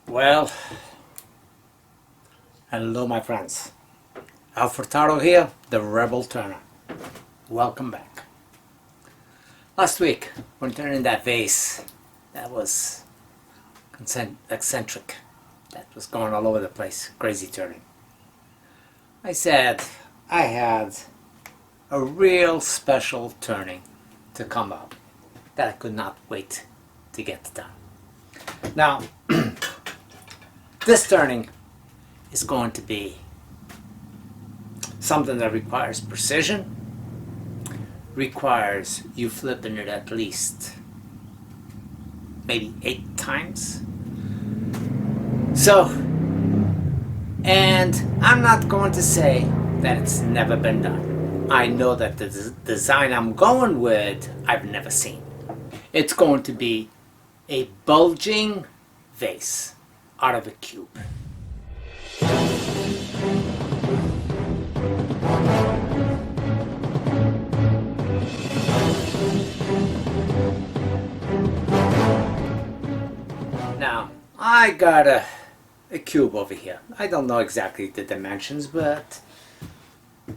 Well, hello my friends. Alfredo here, the Rebel Turner. Welcome back. Last week, when turning that vase, that was eccentric. That was going all over the place, crazy turning. I said I had a real special turning to come up that I could not wait to get done. Now, this turning is going to be something that requires precision, requires you flipping it at least maybe 8 times. So, and I'm not going to say that it's never been done. I know that the design I'm going with, I've never seen. It's going to be a bulging vase out of a cube. Now, I got a cube over here. I don't know exactly the dimensions, but if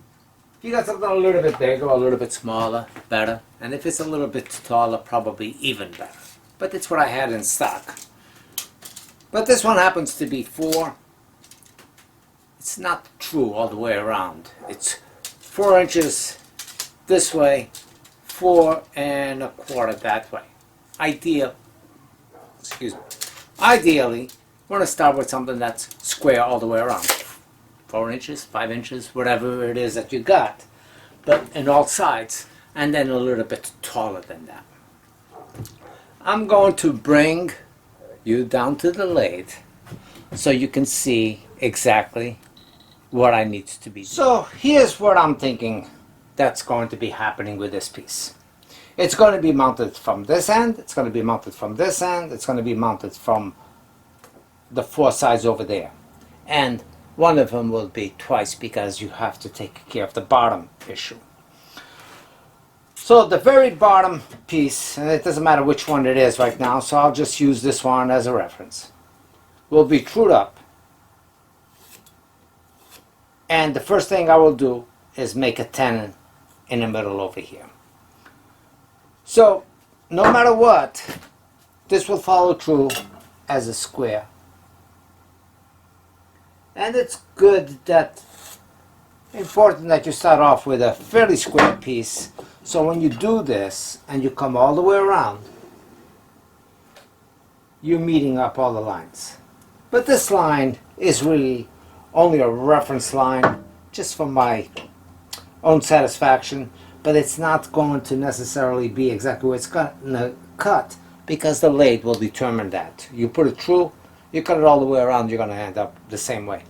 you got something a little bit bigger or a little bit smaller, better. And if it's a little bit taller, probably even better. But it's what I had in stock. But this one happens to be 4. It's not true all the way around. It's 4 inches this way, 4 1/4 that way. Ideally, we're going to start with something that's square all the way around. 4 inches, 5 inches, whatever it is that you got. But in all sides, and then a little bit taller than that. I'm going to bring you down to the lathe so you can see exactly what I need to be doing. So here's what I'm thinking that's going to be happening with this piece. It's going to be mounted from this end, it's going to be mounted from this end, it's going to be mounted from the 4 sides over there. And one of them will be twice because you have to take care of the bottom issue. So the very bottom piece, and it doesn't matter which one it is right now, so I'll just use this one as a reference, will be trued up. And the first thing I will do is make a tenon in the middle over here. So no matter what, this will follow through as a square. And it's important that you start off with a fairly square piece. So when you do this and you come all the way around, you're meeting up all the lines. But this line is really only a reference line just for my own satisfaction, but it's not going to necessarily be exactly where it's going to cut because the lathe will determine that. You put it through, you cut it all the way around, you're going to end up the same way.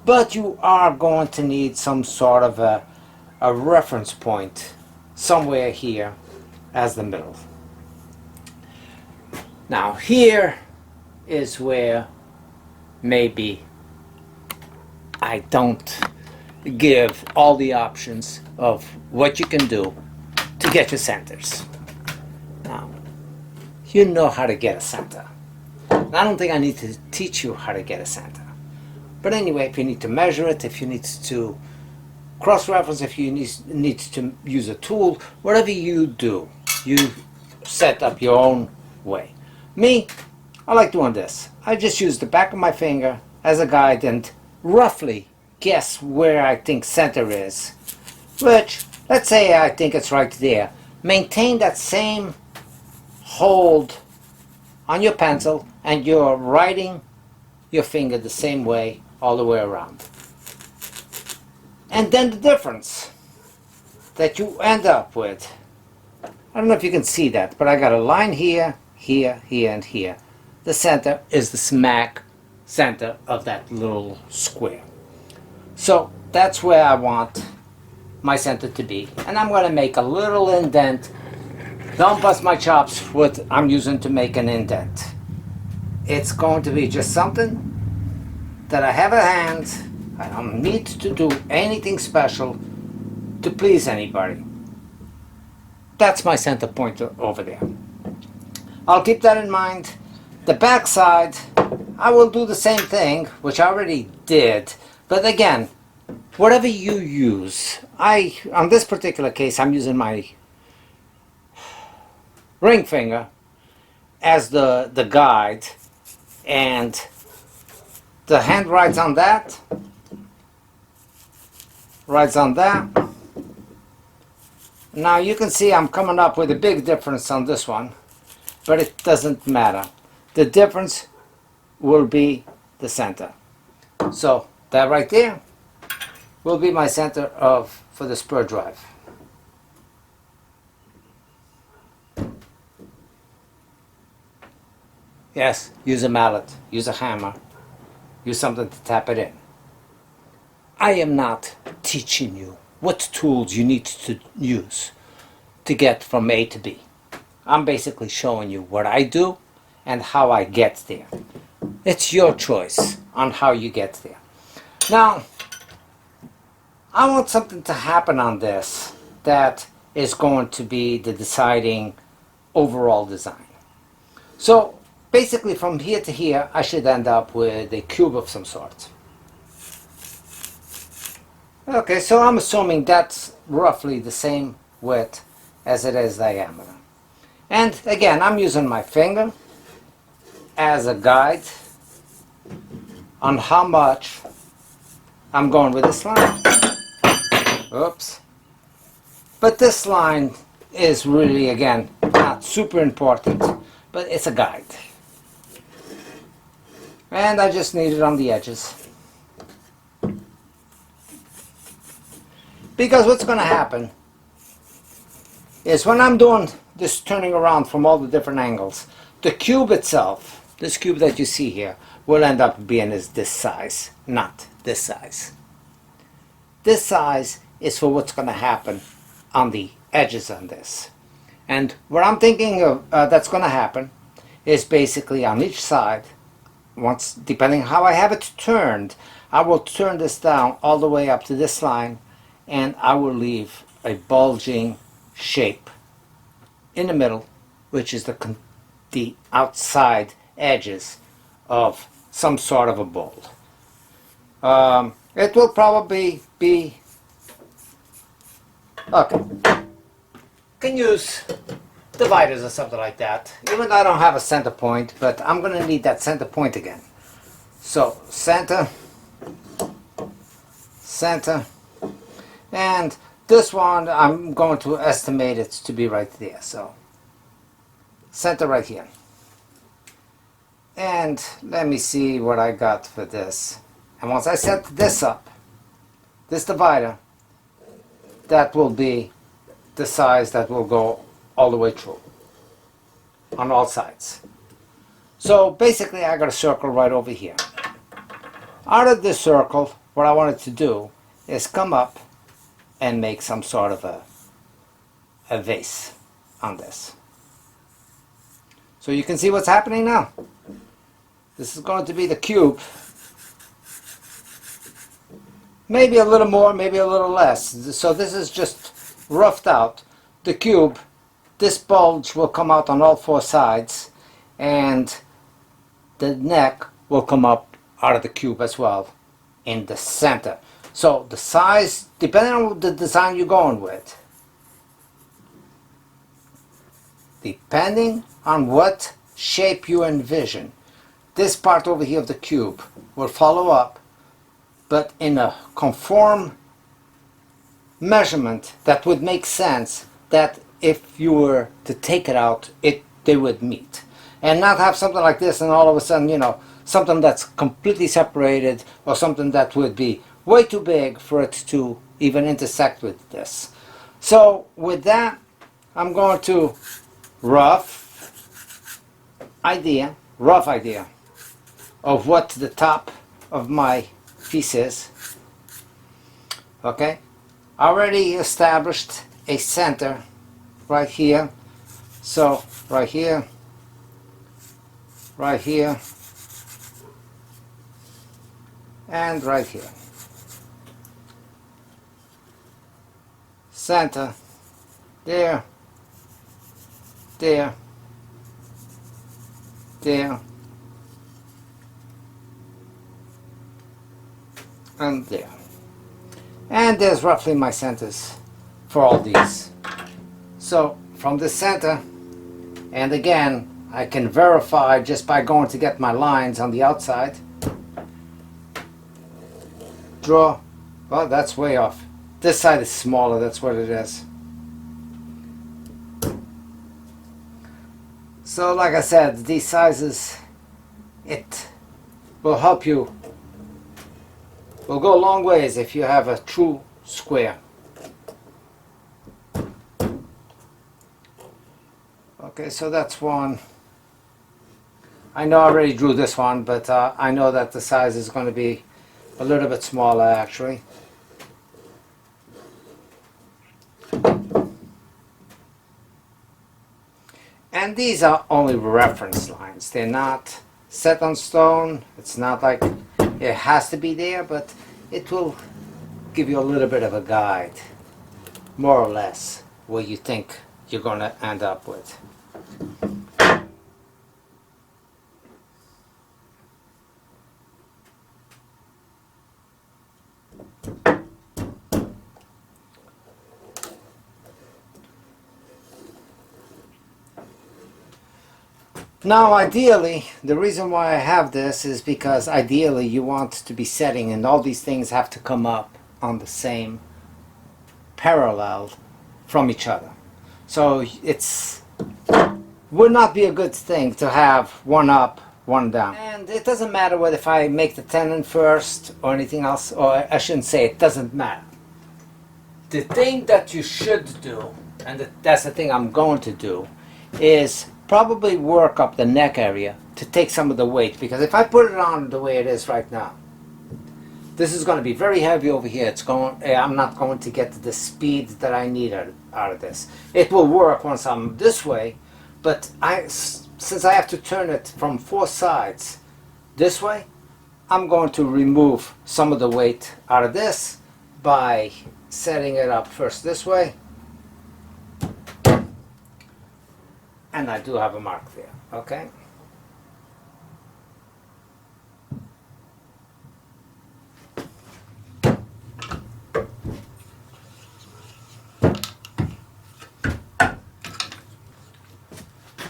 But you are going to need some sort of a reference point somewhere here as the middle. Now here is where maybe I don't give all the options of what you can do to get your centers. Now, you know how to get a center. And I don't think I need to teach you how to get a center. But anyway, if you need to measure it, if you need to cross-reference, if you need to use a tool, whatever you do, you set up your own way. Me, I like doing this. I just use the back of my finger as a guide and roughly guess where I think center is, which, let's say I think it's right there. Maintain that same hold on your pencil and you're writing your finger the same way all the way around. And then the difference that you end up with, I don't know if you can see that, but I got a line here, here, here, and here. The center is the smack center of that little square. So that's where I want my center to be. And I'm going to make a little indent. Don't bust my chops what I'm using to make an indent. It's going to be just something that I have at hand. I don't need to do anything special to please anybody. That's my center point over there. I'll keep that in mind. The back side, I will do the same thing, which I already did, but again, whatever you use, on this particular case, I'm using my ring finger as the guide, and the hand rides on that, Now you can see I'm coming up with a big difference on this one, but it doesn't matter. The difference will be the center. So that right there will be my center for the spur drive. Yes, use a mallet, use a hammer, use something to tap it in. I am not teaching you what tools you need to use to get from A to B. I'm basically showing you what I do and how I get there. It's your choice on how you get there. Now, I want something to happen on this that is going to be the deciding overall design. So basically from here to here, I should end up with a cube of some sort. Okay, so I'm assuming that's roughly the same width as it is diameter. And again, I'm using my finger as a guide on how much I'm going with this line. Oops. But this line is really, again, not super important, but it's a guide. And I just need it on the edges. Because what's going to happen is when I'm doing this turning around from all the different angles, the cube itself, this cube that you see here, will end up being this size, not this size. This size is for what's going to happen on the edges on this. And what I'm thinking of that's going to happen is basically on each side, once, depending how I have it turned, I will turn this down all the way up to this line, and I will leave a bulging shape in the middle, which is the outside edges of some sort of a bowl. It will probably be, okay, can use dividers or something like that, even though I don't have a center point, but I'm going to need that center point again. So center, center, and this one I'm going to estimate it to be right there, so center right here. And let me see what I got for this. And once I set this up, this divider, that will be the size that will go all the way through on all sides. So basically I got a circle right over here. Out of this circle, what I wanted to do is come up and make some sort of a vase on this. So you can see what's happening now. This is going to be the cube. Maybe a little more, maybe a little less. So this is just roughed out. The cube, this bulge will come out on all four sides, and the neck will come up out of the cube as well in the center. So the size, depending on the design you're going with, depending on what shape you envision, this part over here of the cube will follow up, but in a conform measurement that would make sense, that if you were to take it out, they would meet. And not have something like this and all of a sudden, you know, something that's completely separated, or something that would be way too big for it to even intersect with this. So with that, I'm going to rough idea of what the top of my piece is. Okay, I already established a center right here. So right here, and right here. Center, there, there, there, and there. And there's roughly my centers for all these. So from the center, and again, I can verify just by going to get my lines on the outside. Draw. Well, that's way off. This side is smaller, that's what it is. So like I said, these sizes, it will help you, will go a long ways if you have a true square. Okay, so that's one. I know I already drew this one, but I know that the size is going to be a little bit smaller actually. And these are only reference lines. They're not set on stone. It's not like it has to be there, but it will give you a little bit of a guide, more or less, where you think you're going to end up with. Now ideally, the reason why I have this is because ideally you want to be setting, and all these things have to come up on the same parallel from each other. So it's would not be a good thing to have one up, one down. And it doesn't matter whether if I make the tenon first or anything else, or I shouldn't say it doesn't matter. The thing that you should do, and that's the thing I'm going to do, is probably work up the neck area to take some of the weight, because if I put it on the way it is right now, this is going to be very heavy over here. I'm not going to get the speed that I need out of this. It will work once I'm this way, but since I have to turn it from 4 sides this way, I'm going to remove some of the weight out of this by setting it up first this way. And I do have a mark there, okay?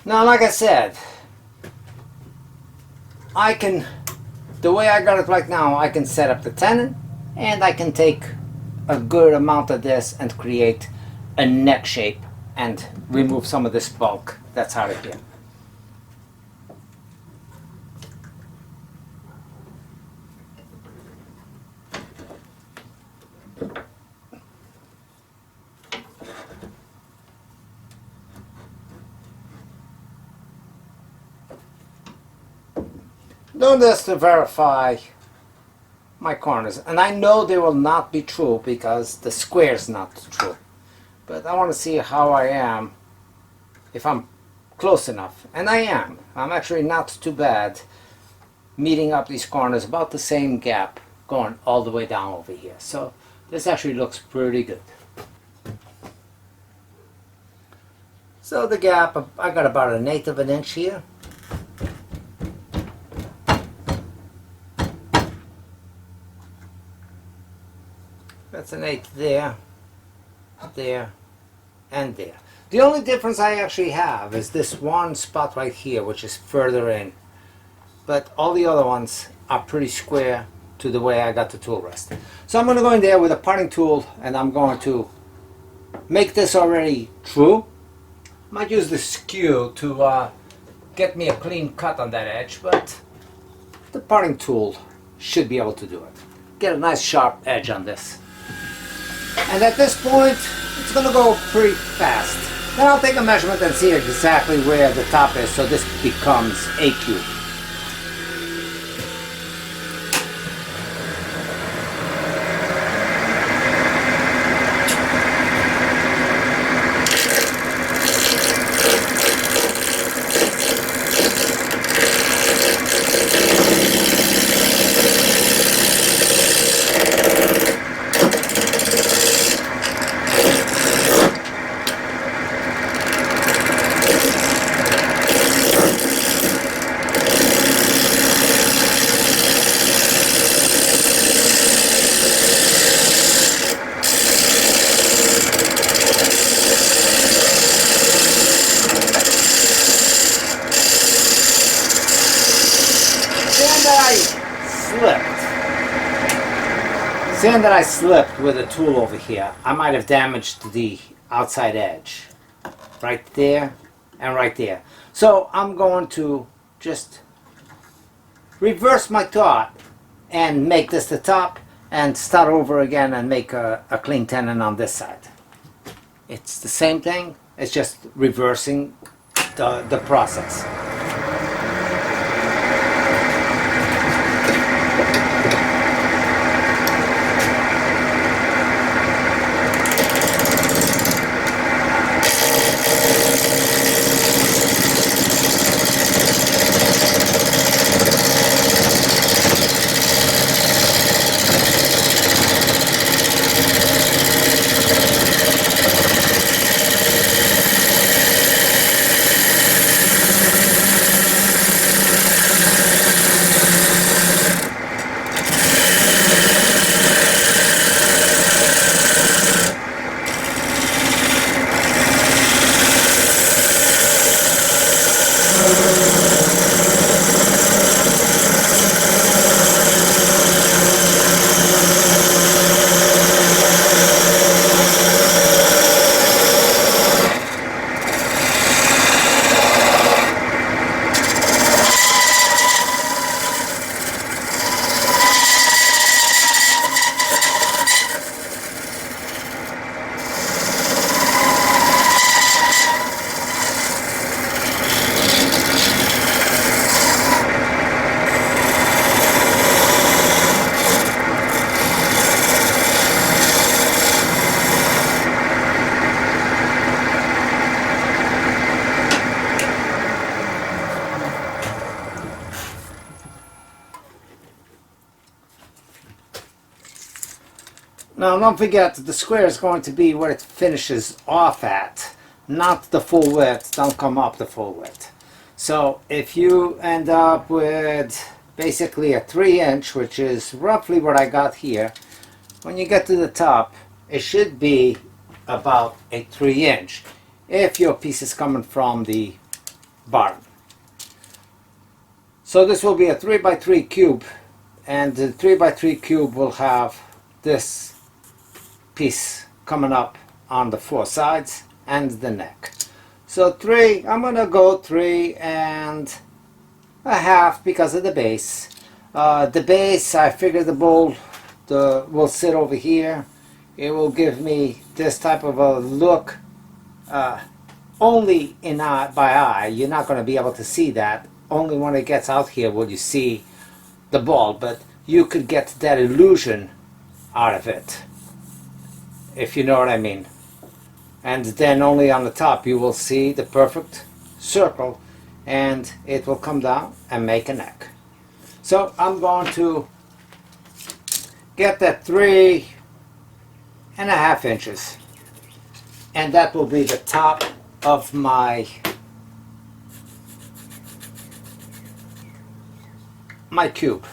Now, like I said, the way I got it right now, I can set up the tenon, and I can take a good amount of this and create a neck shape and remove some of this bulk that's out of here. Doing this to verify my corners, and I know they will not be true because the square is not true, but I want to see how I am, if I'm close enough, and I am. I'm actually not too bad meeting up these corners, about the same gap going all the way down over here, so this actually looks pretty good. So the gap, I got about 1/8 of an inch here. That's 1/8 there, there, and there. The only difference I actually have is this one spot right here, which is further in. But all the other ones are pretty square to the way I got the tool rest. So I'm going to go in there with a parting tool, and I'm going to make this already true. I might use the skew to get me a clean cut on that edge, but the parting tool should be able to do it. Get a nice sharp edge on this. And at this point, it's going to go pretty fast. Then I'll take a measurement and see exactly where the top is, so this becomes a cube. Seeing that I slipped with a tool over here, I might have damaged the outside edge. Right there and right there. So I'm going to just reverse my thought and make this the top and start over again and make a clean tenon on this side. It's the same thing, it's just reversing the process. Now don't forget, the square is going to be where it finishes off at, not the full width. Don't come up the full width. So if you end up with basically a 3-inch, which is roughly what I got here, when you get to the top, it should be about a 3-inch if your piece is coming from the bottom. So this will be a 3x3 cube, and the 3x3 cube will have this piece coming up on the 4 sides and the neck. So I'm gonna go 3.5 because of the base. The base, I figure the bowl will sit over here. It will give me this type of a look only by eye. You're not going to be able to see that. Only when it gets out here will you see the ball, but you could get that illusion out of it, if you know what I mean. And then only on the top you will see the perfect circle, and it will come down and make a neck. So I'm going to get that 3.5 inches, and that will be the top of my cube.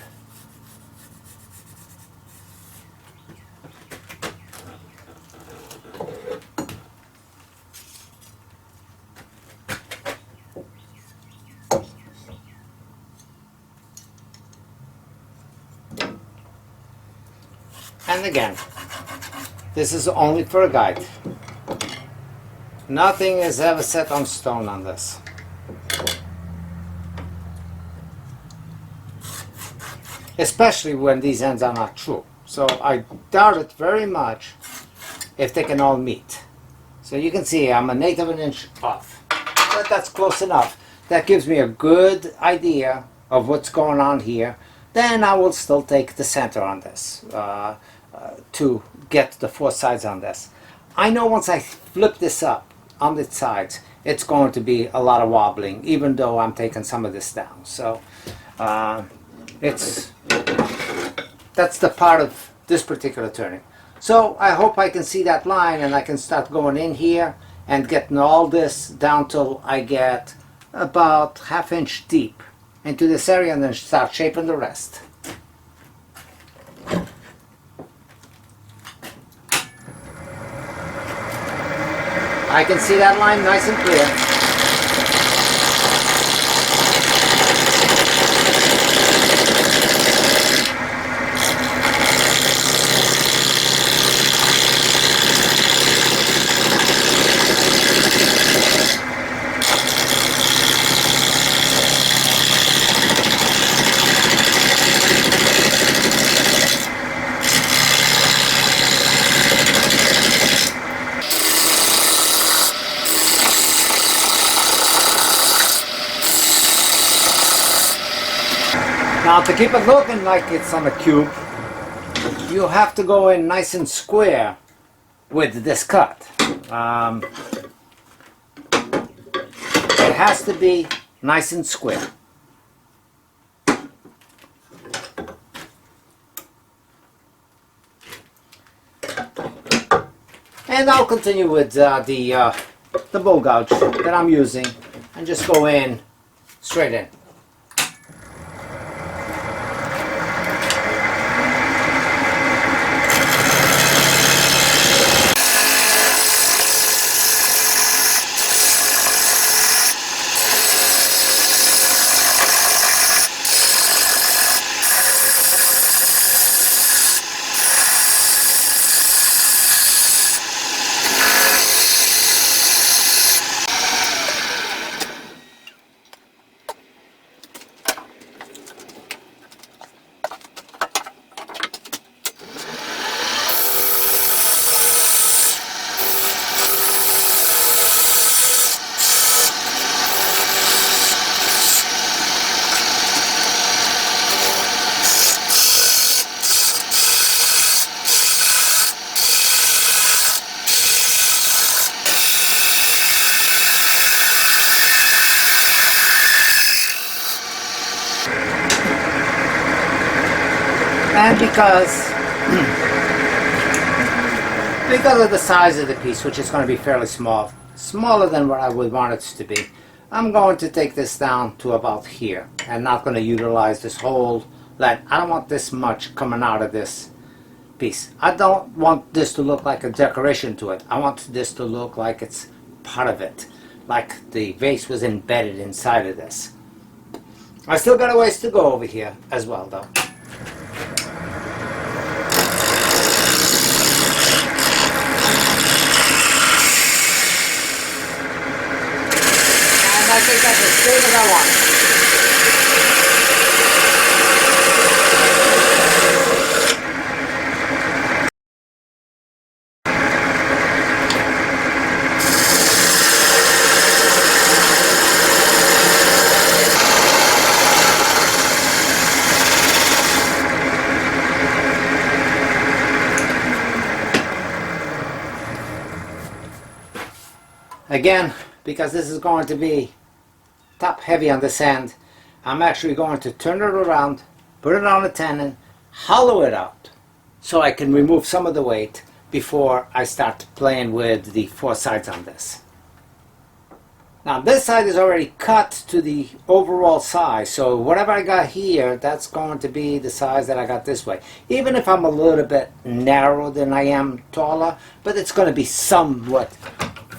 And again, this is only for a guide. Nothing is ever set on stone on this. Especially when these ends are not true. So I doubt it very much if they can all meet. So you can see I'm 1/8 of an inch off. But that's close enough. That gives me a good idea of what's going on here. Then I will still take the center on this to get the 4 sides on this. I know once I flip this up on the sides, it's going to be a lot of wobbling, even though I'm taking some of this down. So that's the part of this particular turning. So I hope I can see that line, and I can start going in here and getting all this down till I get about 1/2 inch deep into this area, and then start shaping the rest. I can see that line nice and clear. Now to keep it looking like it's on a cube, you have to go in nice and square with this cut. It has to be nice and square. And I'll continue with the bull gouge that I'm using and just go in straight in. And because of the size of the piece, which is going to be fairly small, smaller than what I would want it to be, I'm going to take this down to about here and not going to utilize this whole length. I don't want this much coming out of this piece. I don't want this to look like a decoration to it. I want this to look like it's part of it, like the vase was embedded inside of this. I still got a ways to go over here as well though. I think that's as straight as I want it. Again, because this is going to be top heavy on this end, I'm actually going to turn it around, put it on a tenon, hollow it out so I can remove some of the weight before I start playing with the four sides on this. Now this side is already cut to the overall size, so whatever I got here, that's going to be the size that I got this way. Even if I'm a little bit narrower than I am taller, but it's going to be somewhat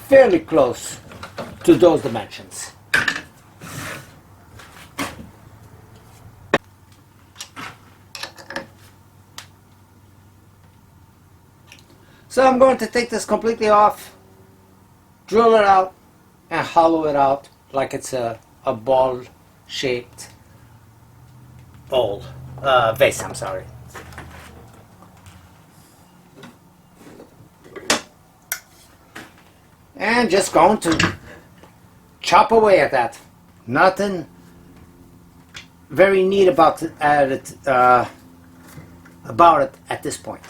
fairly close to those dimensions. So I'm going to take this completely off, drill it out, and hollow it out like it's a ball-shaped vase, I'm sorry. And just going to chop away at that. Nothing very neat about it at this point.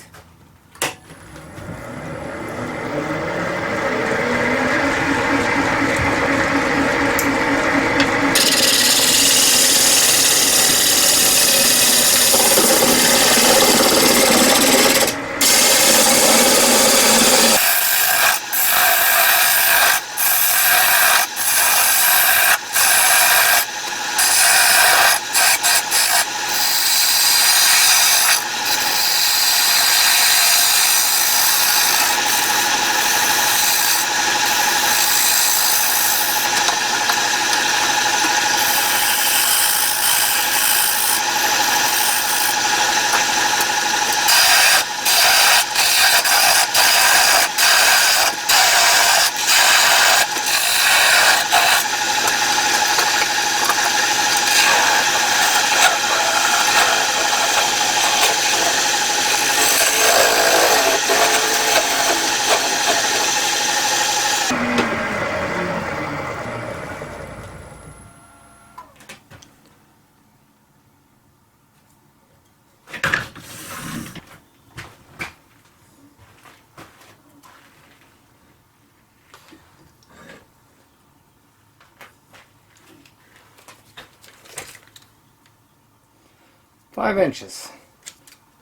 5 inches.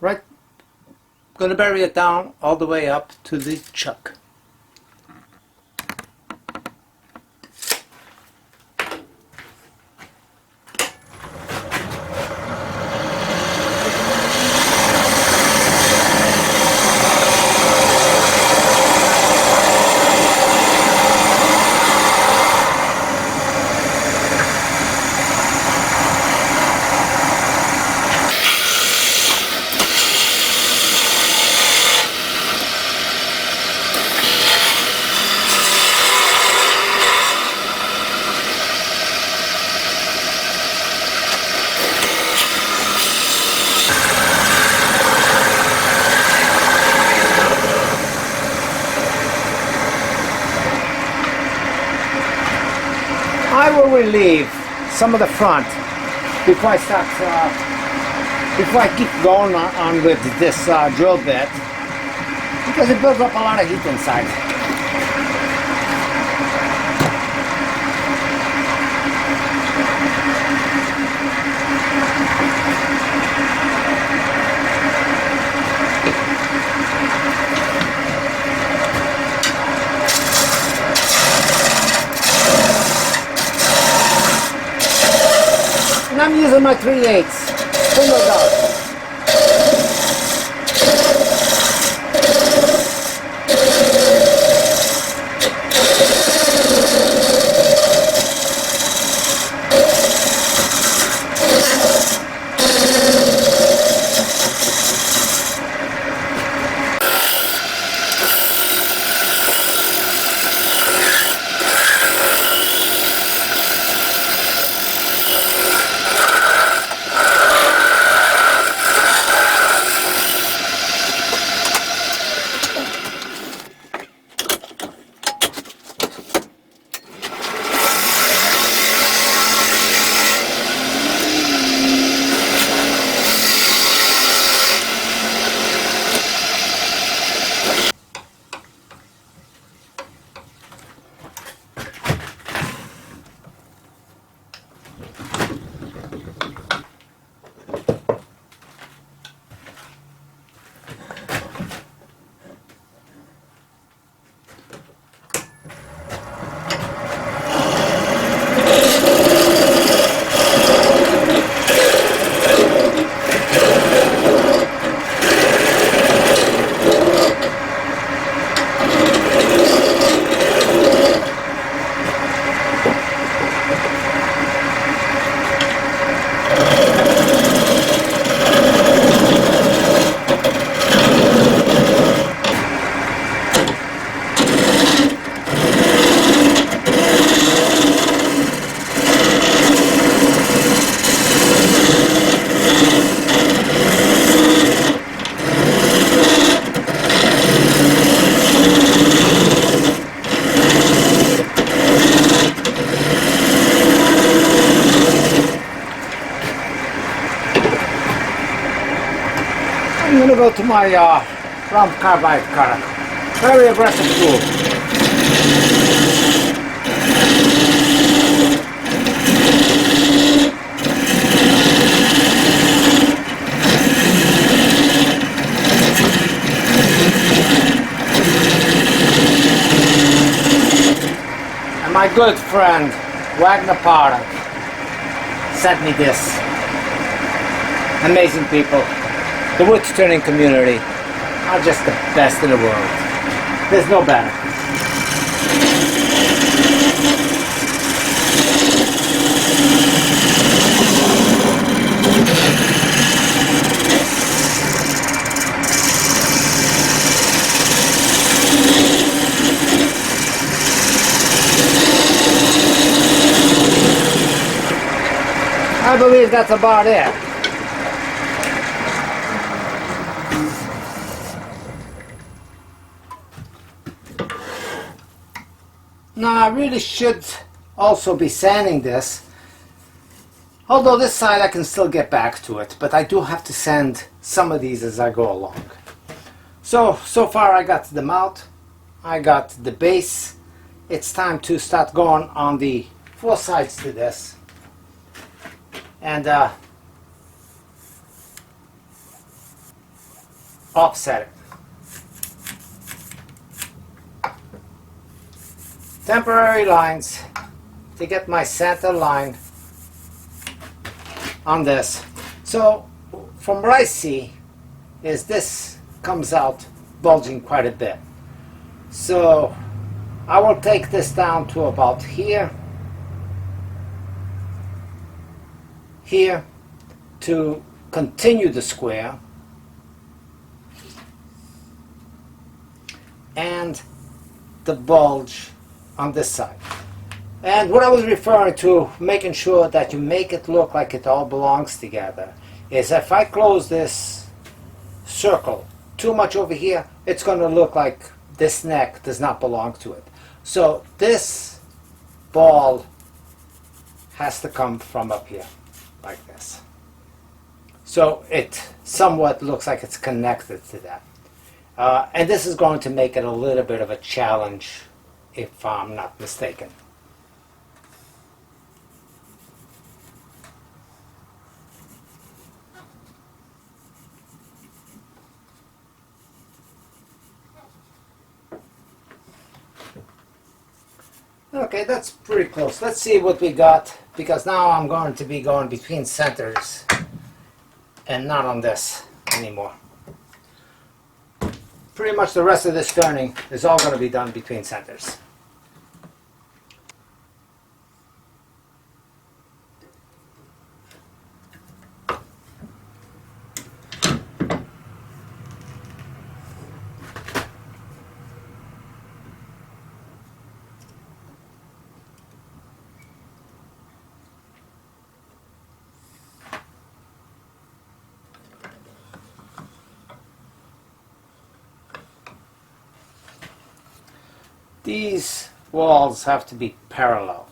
Right, gonna bury it down all the way up to the chuck. I will relieve some of the front before I start, before I keep going on with this drill bit, because it builds up a lot of heat inside. And I'm using my 3/8 single dot. I'm going to go to my round carbide cutter. Very aggressive tool. And my good friend Wagner Potter sent me this. Amazing people. The wood turning community are just the best in the world. There's no better. I believe that's about it. Now I really should also be sanding this, although this side I can still get back to it, but I do have to sand some of these as I go along. So far I got the mount, I got the base. It's time to start going on the four sides to this. And offset it. Temporary lines to get my center line on this. So from what I see is this comes out bulging quite a bit. So I will take this down to about here, here, to continue the square, and the bulge on this side. And what I was referring to, making sure that you make it look like it all belongs together, is if I close this circle too much over here, it's going to look like this neck does not belong to it. So this ball has to come from up here, like this. So it somewhat looks like it's connected to that. And this is going to make it a little bit of a challenge, if I'm not mistaken. Okay, that's pretty close. Let's see what we got, because now I'm going to be going between centers and not on this anymore. Pretty much the rest of this turning is all going to be done between centers. These walls have to be parallel.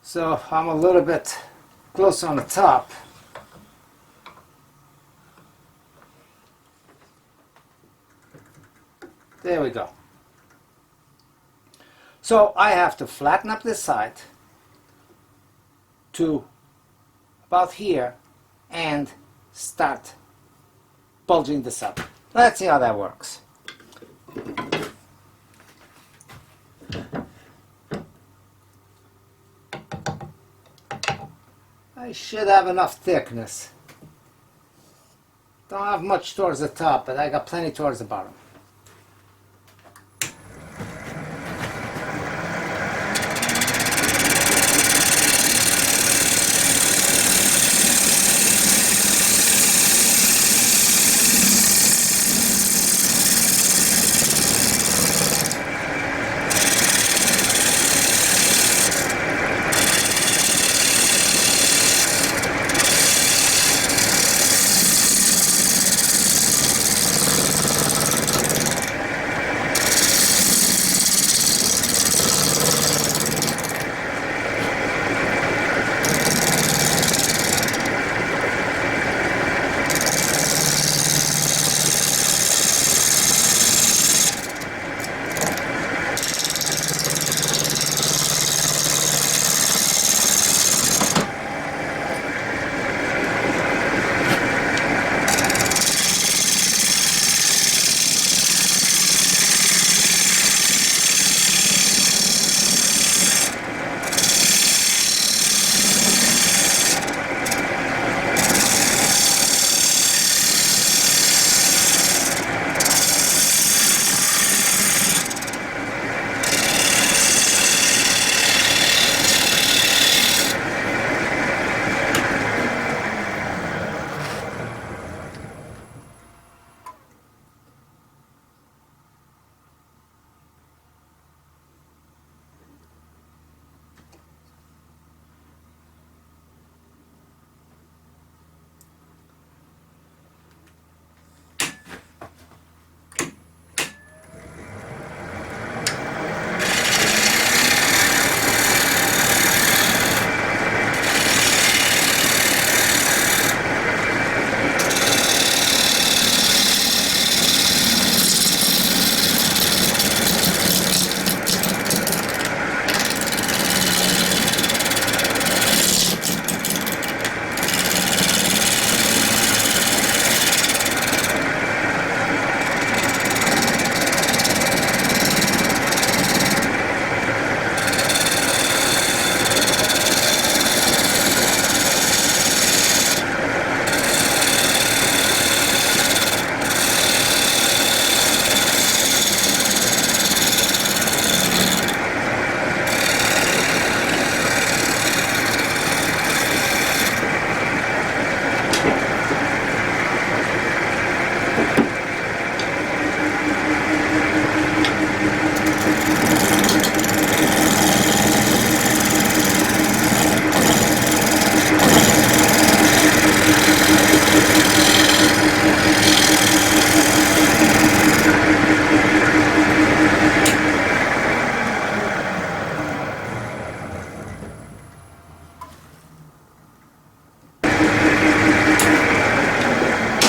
So I'm a little bit close on the top. There we go. So I have to flatten up this side to about here and start bulging this up. Let's see how that works. I should have enough thickness. Don't have much towards the top, but I got plenty towards the bottom.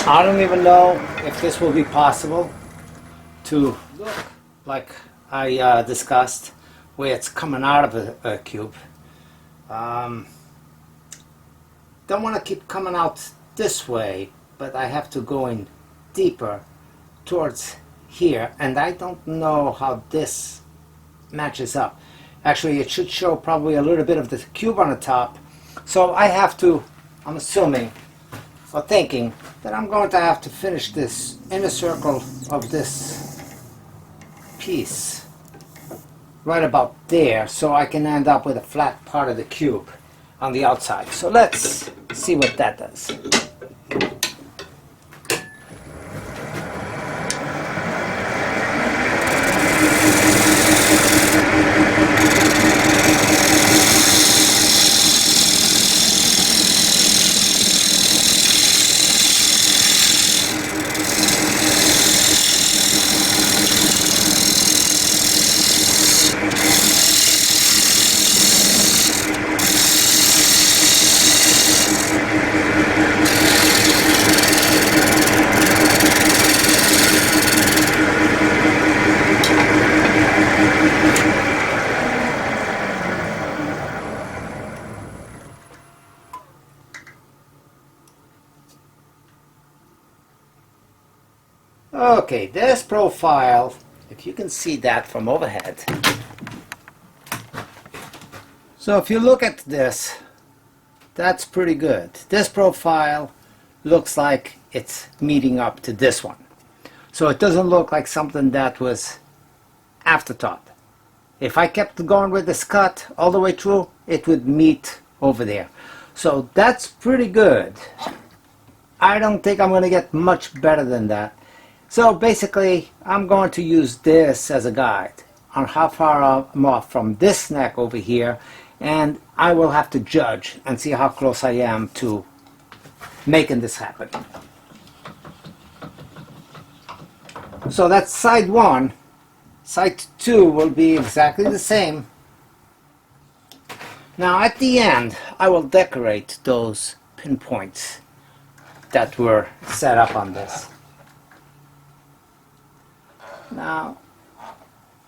I don't even know if this will be possible to look like I discussed, where it's coming out of a cube. Don't want to keep coming out this way, but I have to go in deeper towards here, and I don't know how this matches up. Actually, it should show probably a little bit of the cube on the top, so I have to, I'm assuming or thinking that I'm going to have to finish this inner circle of this piece right about there, so I can end up with a flat part of the cube on the outside. So let's see what that does. Okay, this profile, if you can see that from overhead. So if you look at this, that's pretty good. This profile looks like it's meeting up to this one. So it doesn't look like something that was afterthought. If I kept going with this cut all the way through, it would meet over there. So that's pretty good. I don't think I'm going to get much better than that. So basically, I'm going to use this as a guide on how far I'm off from this neck over here, and I will have to judge and see how close I am to making this happen. So that's side one. Side two will be exactly the same. Now at the end, I will decorate those pinpoints that were set up on this. Now,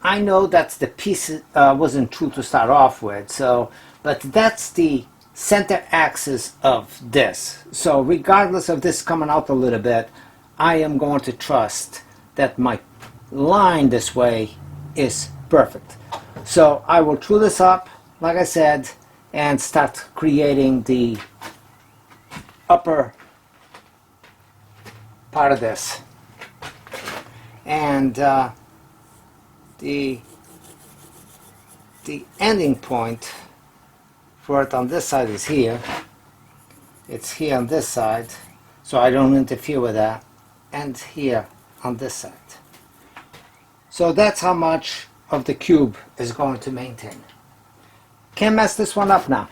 I know that the piece wasn't true to start off with, but that's the center axis of this. So regardless of this coming out a little bit, I am going to trust that my line this way is perfect. So I will true this up, like I said, and start creating the upper part of this. And the ending point for it on this side is here. It's here on this side, so I don't interfere with that, and here on this side. So that's how much of the cube is going to maintain. Can't mess this one up now.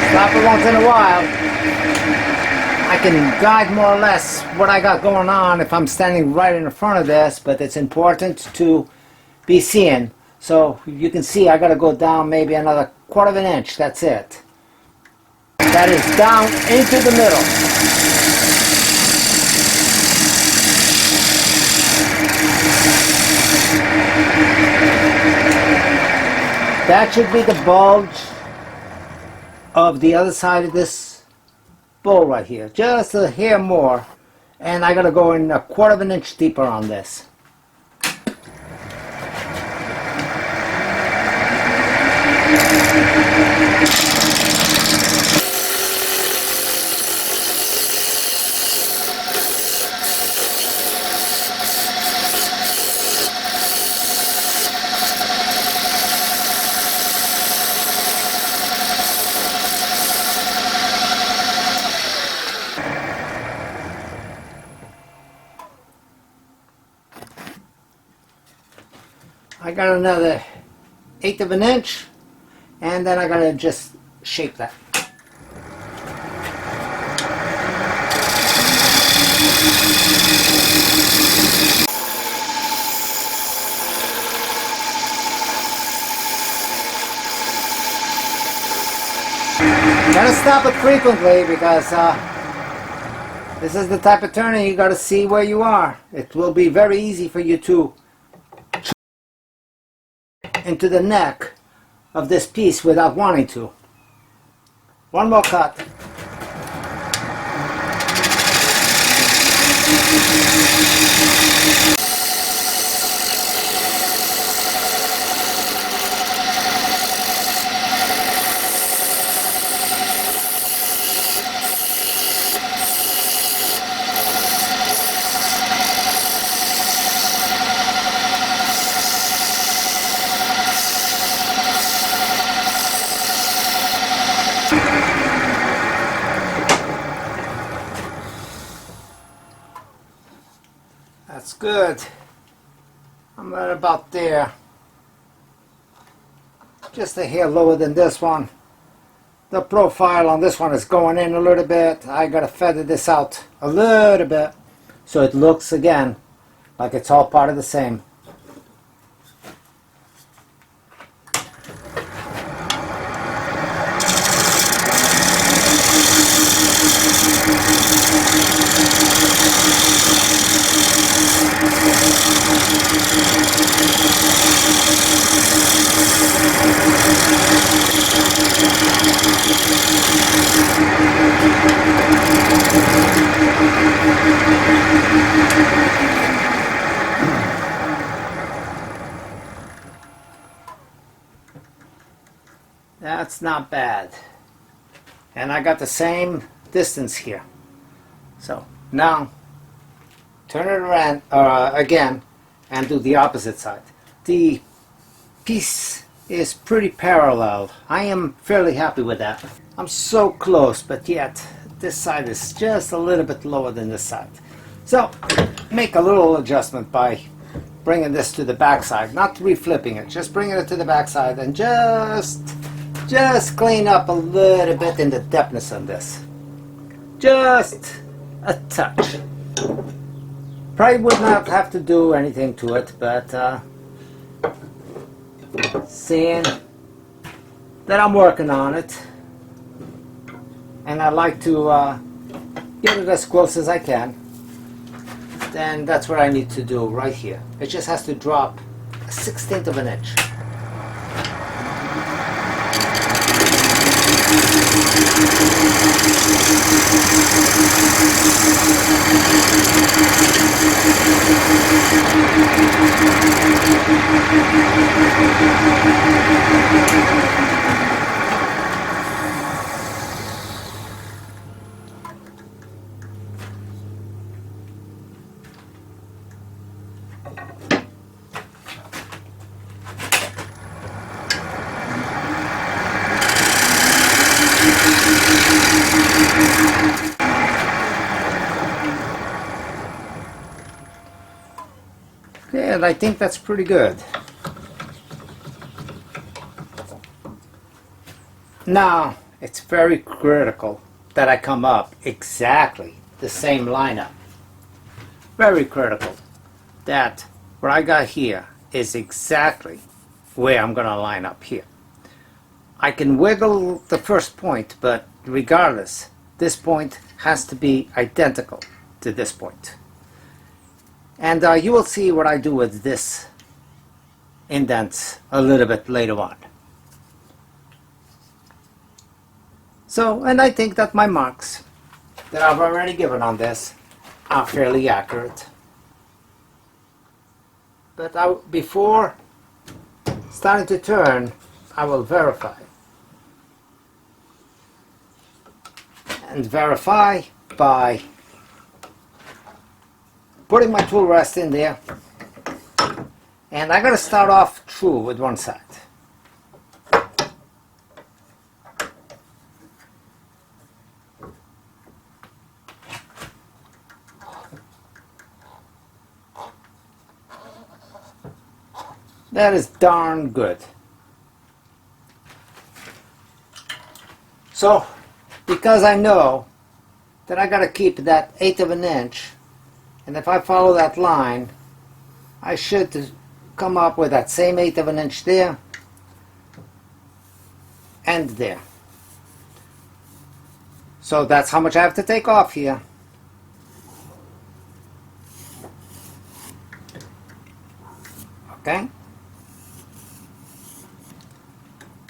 Stop it once in a while. I can guide more or less what I got going on if I'm standing right in front of this, but it's important to be seeing. So you can see I got to go down maybe another 1/4 of an inch. That's it. That is down into the middle. That should be the bulge of the other side of this bowl right here. Just a hair more. And I gotta go in 1/4 of an inch deeper on this. got another 1/8 of an inch, and then I gotta just shape that. Gotta stop it frequently because this is the type of turning you gotta see where you are. It will be very easy for you to into the neck of this piece without wanting to. One more cut. That's good. I'm right about there. Just a hair lower than this one. The profile on this one is going in a little bit. I gotta feather this out a little bit so it looks again like it's all part of the same. That's not bad. And I got the same distance here. So now turn it around again and do the opposite side. The piece is pretty parallel. I am fairly happy with that. I'm so close, but yet this side is just a little bit lower than this side. So make a little adjustment by bringing this to the back side, not reflipping it, just bringing it to the back side and just clean up a little bit in the depthness of this. Just a touch. Probably would not have to do anything to it, but seeing that I'm working on it and I like to get it as close as I can, then that's what I need to do right here. It just has to drop a 1/16 of an inch. Okay, and I think that's pretty good. Now, it's very critical that I come up exactly the same lineup. Very critical that what I got here is exactly where I'm going to line up here. I can wiggle the first point, but regardless, this point has to be identical to this point. And you will see what I do with this indent a little bit later on. So, and I think that my marks that I've already given on this are fairly accurate. But before starting to turn, I will verify. And verify by putting my tool rest in there, and I'm going to start off true with one side. That is darn good. So, because I know that I got to keep that 1/8 of an inch, and if I follow that line, I should come up with that same 1/8 of an inch there and there. So that's how much I have to take off here. Okay?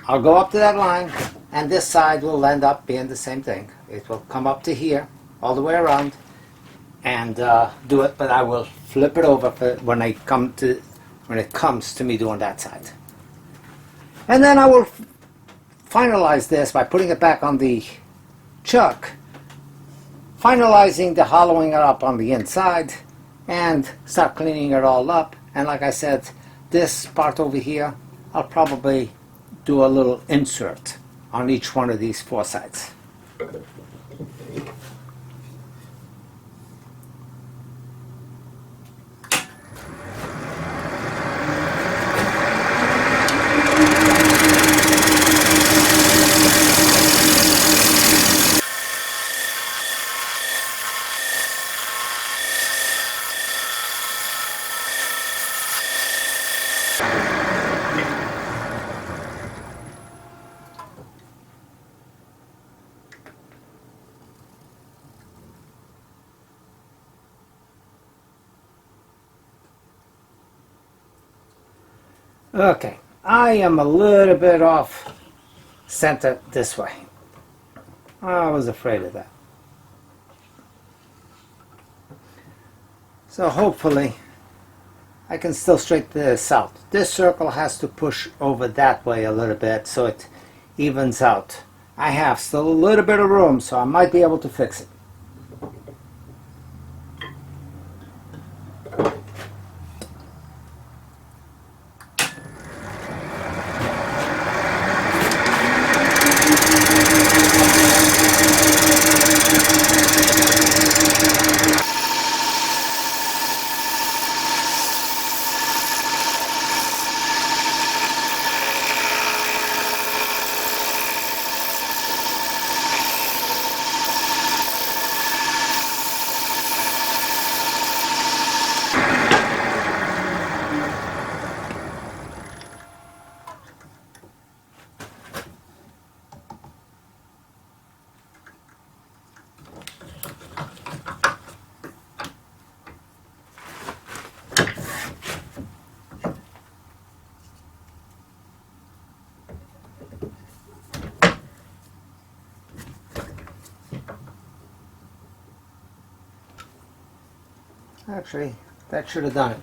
I'll go up to that line, and this side will end up being the same thing. It will come up to here, all the way around, and do it, but I will flip it over when it comes to me doing that side. And then I will finalize this by putting it back on the chuck, finalizing the hollowing it up on the inside, and start cleaning it all up. And like I said, this part over here, I'll probably do a little insert on each one of these 4 sides. Okay, I am a little bit off center this way. I was afraid of that. So hopefully I can still straighten this out. This circle has to push over that way a little bit so it evens out. I have still a little bit of room, so I might be able to fix it. Actually, that should have done it.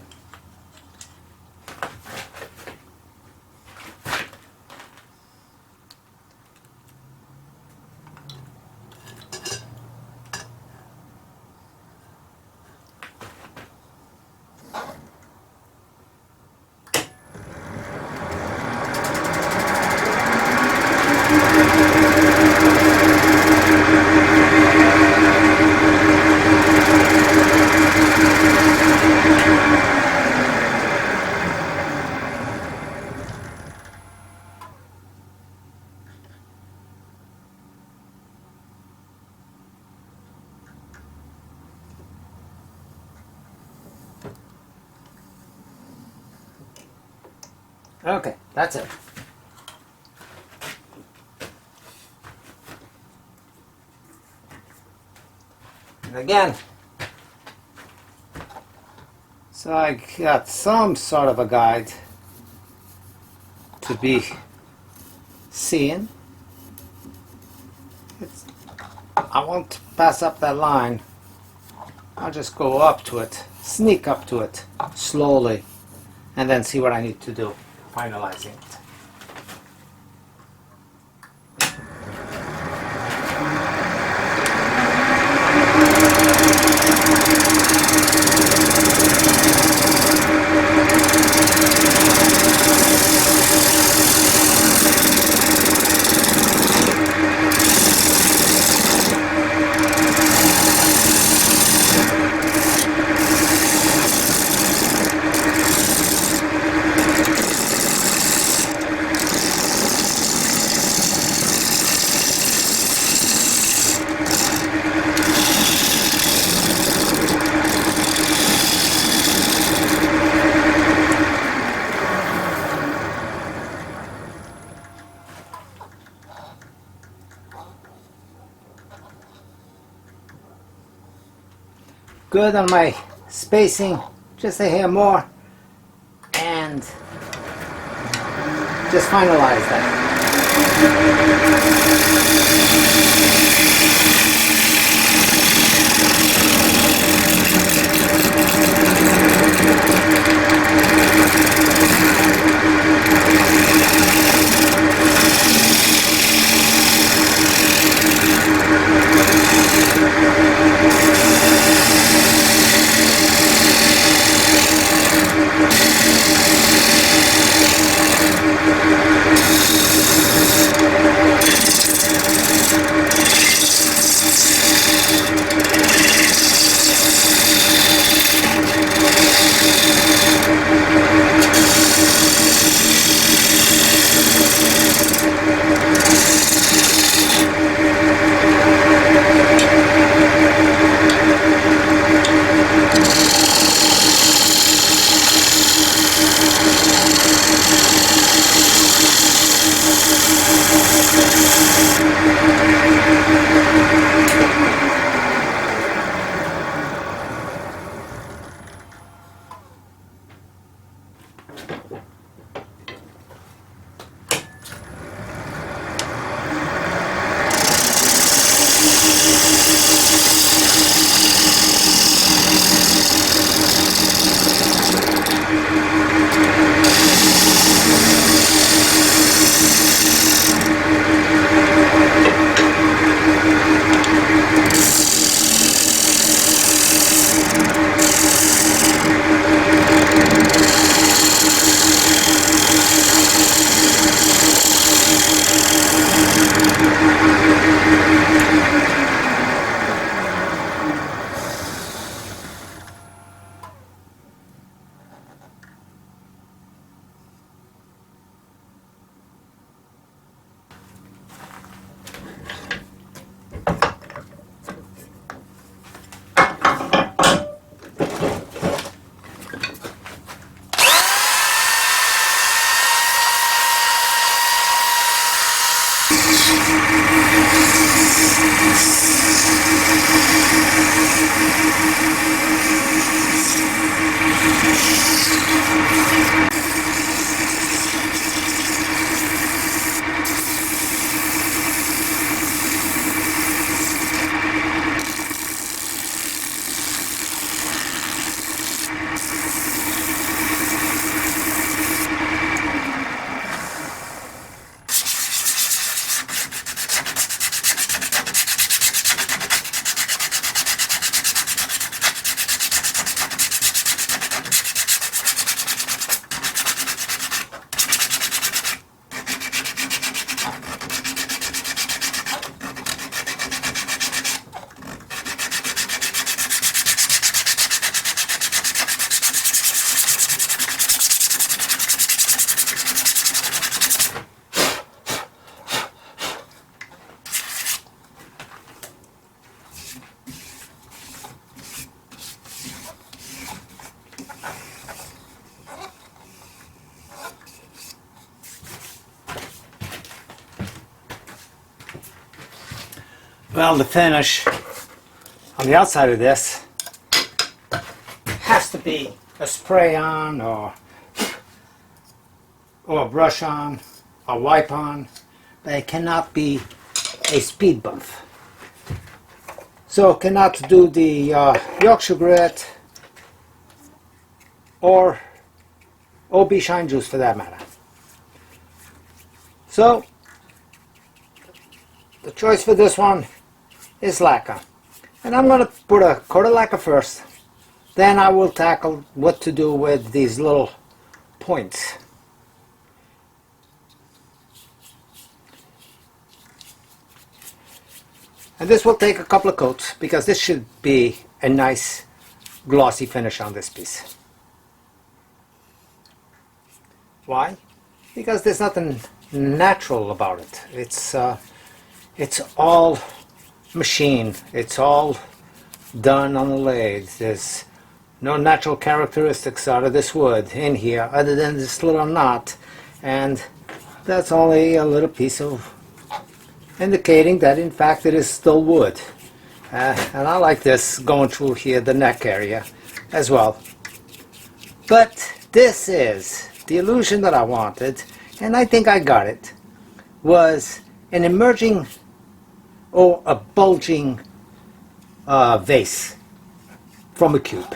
Okay, that's it. And again, so I got some sort of a guide to be seeing. I won't pass up that line. I'll just go up to it, sneak up to it slowly, and then see what I need to do, finalizing it. good on my spacing, just a hair more, and just finalize that. Well, the finish on the outside of this has to be a spray on or a brush on, a wipe on, but it cannot be a speed buff. So it cannot do the Yorkshire grit or OB shine juice for that matter. So the choice for this one is lacquer, and I'm going to put a coat of lacquer first, then I will tackle what to do with these little points. And this will take a couple of coats because this should be a nice glossy finish on this piece. Why? Because there's nothing natural about it. It's all machine. It's all done on the lathe. There's no natural characteristics out of this wood in here other than this little knot, and that's only a little piece of indicating that in fact it is still wood. And I like this going through here, the neck area as well. But this is the illusion that I wanted, and I think I got it, was an emerging or a bulging vase from a cube.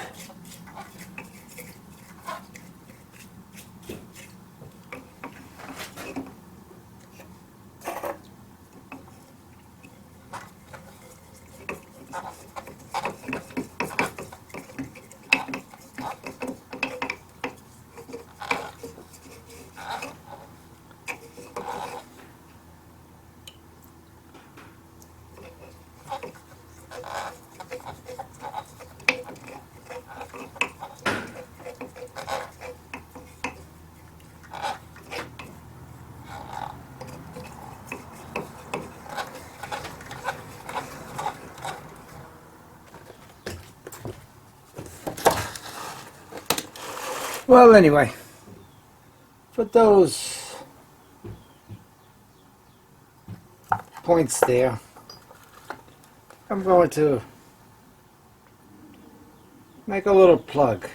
Well, anyway, for those points there, I'm going to make a little plug.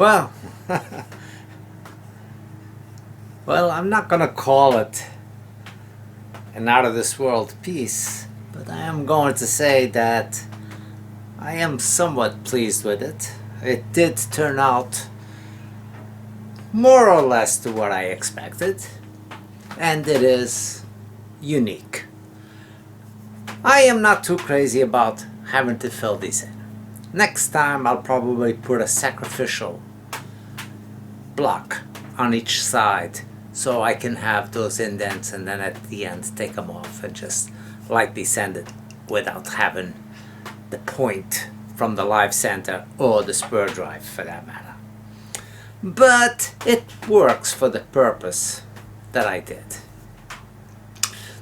Well, well, I'm not gonna call it an out of this world piece, but I am going to say that I am somewhat pleased with it. It did turn out more or less to what I expected, and it is unique. I am not too crazy about having to fill these in. Next time I'll probably put a sacrificial block on each side so I can have those indents, and then at the end take them off and just lightly sand it without having the point from the live center or the spur drive for that matter. But it works for the purpose that I did.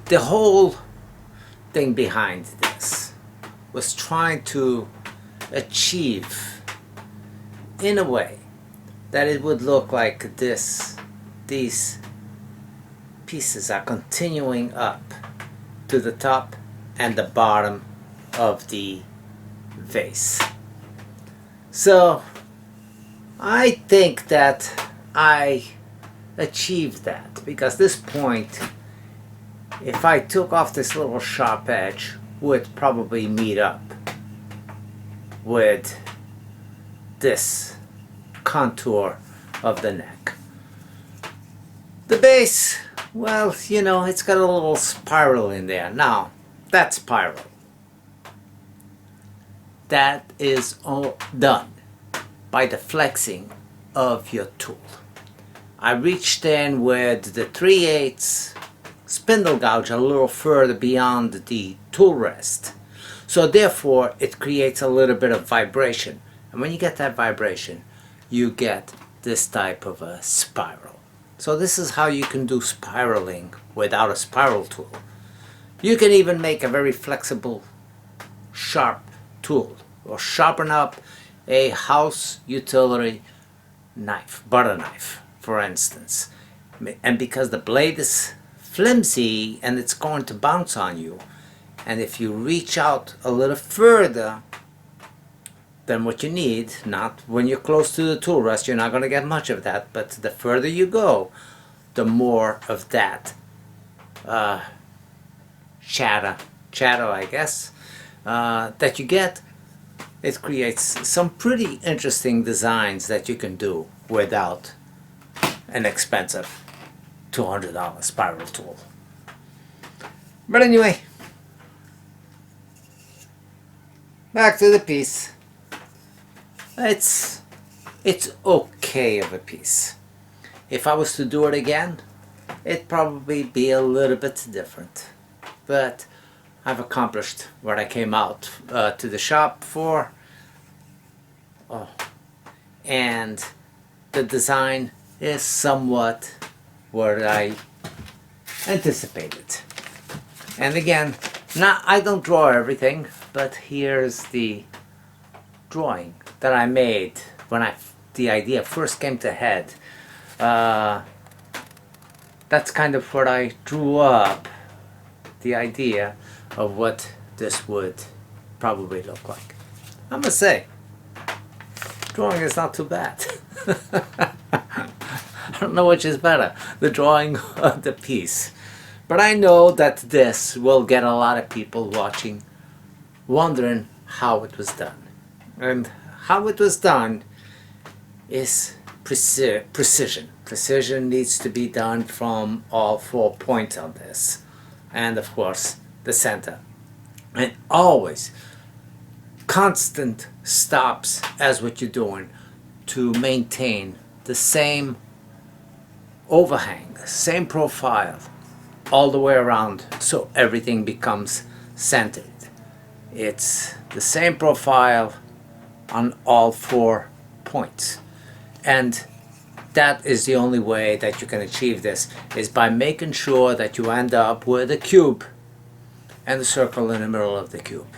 The whole thing behind this was trying to achieve in a way that it would look like these pieces are continuing up to the top and the bottom of the vase. So I think that I achieved that, because this point, if I took off this little sharp edge, would probably meet up with this contour of the neck. The base, well, you know, it's got a little spiral in there. Now, that spiral, that is all done by the flexing of your tool. I reached in with the 3/8 spindle gouge a little further beyond the tool rest. So therefore it creates a little bit of vibration. And when you get that vibration, you get this type of a spiral. So this is how you can do spiraling without a spiral tool. You can even make a very flexible, sharp tool, or sharpen up a house utility knife, butter knife, for instance. And because the blade is flimsy and it's going to bounce on you, and if you reach out a little further than what you need, not when you're close to the tool rest, you're not going to get much of that, but the further you go, the more of that chatter, I guess, that you get. It creates some pretty interesting designs that you can do without an expensive $200 spiral tool. But anyway, back to the piece. It's okay of a piece. If I was to do it again, it'd probably be a little bit different. But I've accomplished what I came out to the shop for. Oh. And the design is somewhat what I anticipated. And again, I don't draw everything, but here's the drawing that I made when the idea first came to head. That's kind of what I drew up, the idea of what this would probably look like. I must say, drawing is not too bad. I don't know which is better, the drawing or the piece. But I know that this will get a lot of people watching wondering how it was done. And how it was done is precision. Precision needs to be done from all 4 points on this. And of course, the center. And always constant stops as what you're doing to maintain the same overhang, same profile all the way around, so everything becomes centered. It's the same profile on all 4 points, and that is the only way that you can achieve this, is by making sure that you end up with a cube and the circle in the middle of the cube.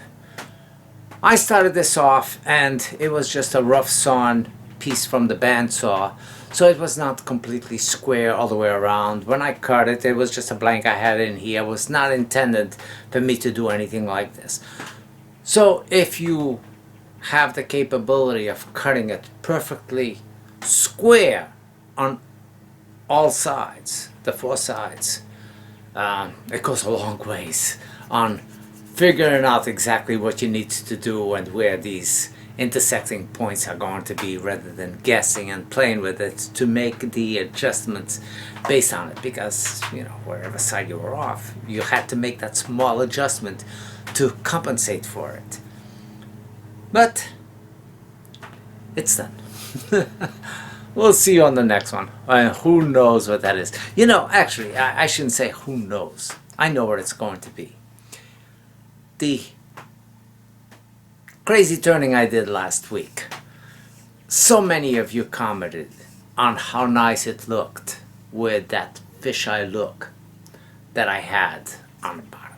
I started this off and it was just a rough sawn piece from the bandsaw, so it was not completely square all the way around. When I cut it, it was just a blank I had in here. It was not intended for me to do anything like this. So if you have the capability of cutting it perfectly square on all sides, the four sides. It goes a long ways on figuring out exactly what you need to do and where these intersecting points are going to be, rather than guessing and playing with it to make the adjustments based on it, because wherever side you were off, you had to make that small adjustment to compensate for it. But it's done. We'll see you on the next one. And who knows what that is. Actually, I shouldn't say who knows. I know what it's going to be. The crazy turning I did last week. So many of you commented on how nice it looked with that fisheye look that I had on the bottom.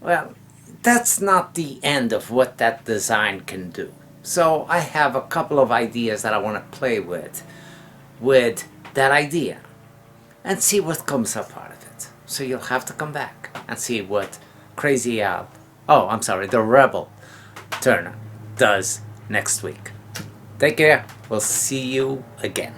Well, that's not the end of what that design can do. So I have a couple of ideas that I want to play with that idea and see what comes up out of it. So you'll have to come back and see what the Rebel Turner does next week. Take care. We'll see you again.